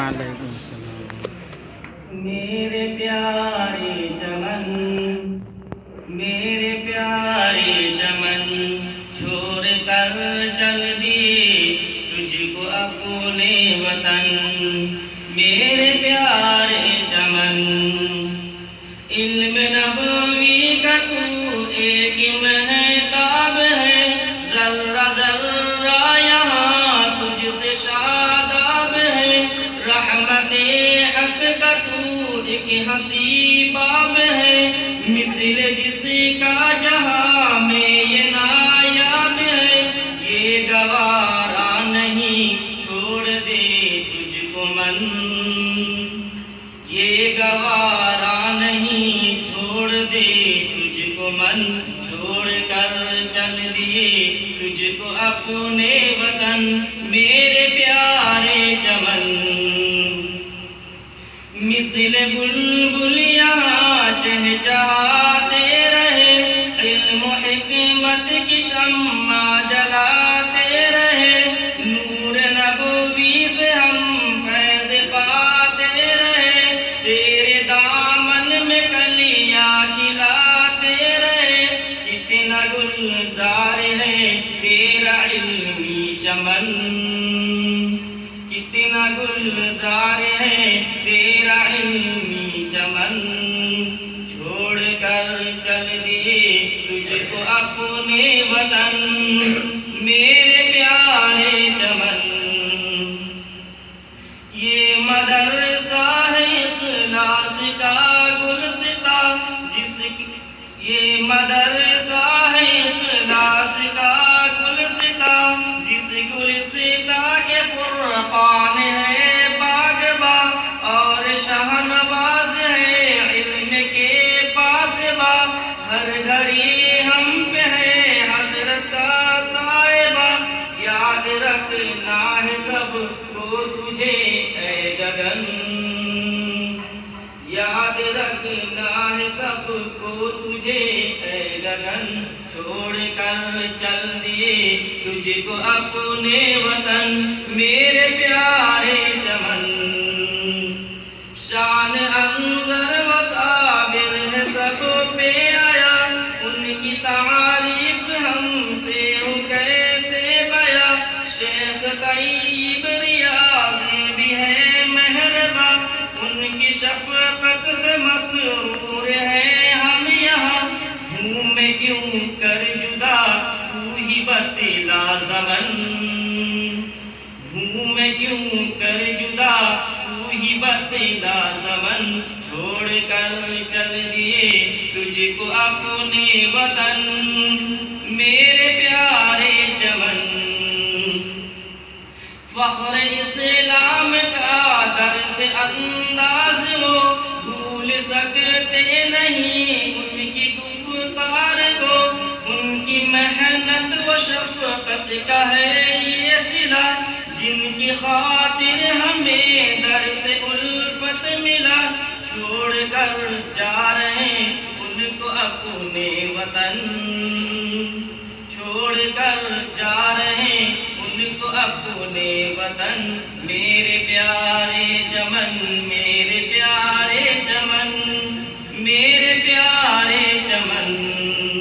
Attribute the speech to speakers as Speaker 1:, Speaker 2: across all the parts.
Speaker 1: وعلیکم السلام۔
Speaker 2: میرے پیارے چمن، میرے پیارے چمن، چھوڑ کر چل دی تجھ کو اپنے وطن۔ میرے پیارے چمن، علم نبوی کا تو ایک مہتاب ہے، ذرہ ذرہ یہاں تجھ سے شاداب ہے، رحمت حق کا تو ایک حسین باب ہے، مثل جس کا جہاں میں یہ نایاب ہے، یہ گوارا نہیں چھوڑ دے تجھ کو من، یہ گوارا نہیں چھوڑ دے تجھ کو من، چھوڑ کر چل دیے تجھ کو اپنے وطن۔ میرے پیارے چمن، مثل بلبل یہاں چہچہاتے رہے، علم و حکمت کی شمع جلاتے رہے، نور نبوی سے ہم فیض پاتے رہے، تیرے دامن میں کلیاں کھلاتے رہے، کتنا گلزار ہے تیرا علمی چمن، کتنا گلزار ہے تیرا علمی چمن، چھوڑ کر چل دیے تجھ کو اپنے وطن۔ میرے پیارے چمن، یہ مدرسہ ہے اخلاص کا گلستاں، یہ مدرسہ ہے اخلاص کا گلستاں، جس گلستاں کے فرقان ہے باغباں، اور شہنواز ہے علم کے پاسباں، ہر گھڑی ہم پہ ہے حضرت کا صاحبہ، یاد رکھنا ہے سب کو تجھے اے گگن، یاد رکھنا ہے سب کو تجھے اے گگن، چھوڑ کر چل دیے تجھ کو اپنے وطن۔ میرے پیارے چمن، شان انور و صابر ہے سب پہ آیا، ان کی تعریف ہم سے ہو کیسے بیاں، شیخ طیب ریاض بھی ہے مہرباں، ان کی شفقت سے مسرور ہے ہم یہاں، ہوں میں کیوں کر جدا تو ہی بتلا زمن، ہوں میں کیوں کر جدا تو ہی بتلا زمن، چھوڑ کر چل دیے تجھ کو اپنے وطن۔ میرے پیارے چمن، فخر اسلام کا درس انداز وہ بھول سکتے نہیں ان کی گفتار کو، ان کی محنت و شفقت کا ہے یہ صلہ، جن کی خاطر ہمیں درس الفت ملا، چھوڑ کر جا رہے ان کو اپنے وطن، چھوڑ کر جا رہے ان کو اپنے وطن۔ میرے پیارے چمن، میرے پیارے چمن، میرے پیارے چمن،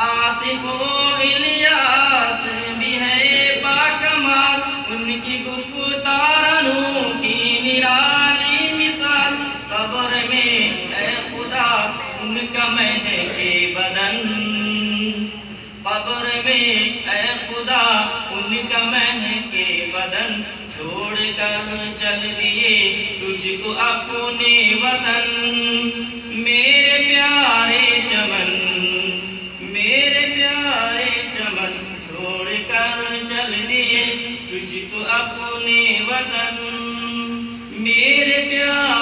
Speaker 2: آصف و الیاس بھی ہے باکمال، ان کی گفتار نور کی نرالی مثال، قبر میں اے خدا ان کا مہکے بدن، قبر میں اے خدا ان کا مہکے بدن، چھوڑ کر چل دیے تجھ کو اپنے وطن۔ میرے پیارے چمن، میرے پیارے چمن، چھوڑ کر چل دیے تجھ کو اپنے وطن۔ میرے پیارے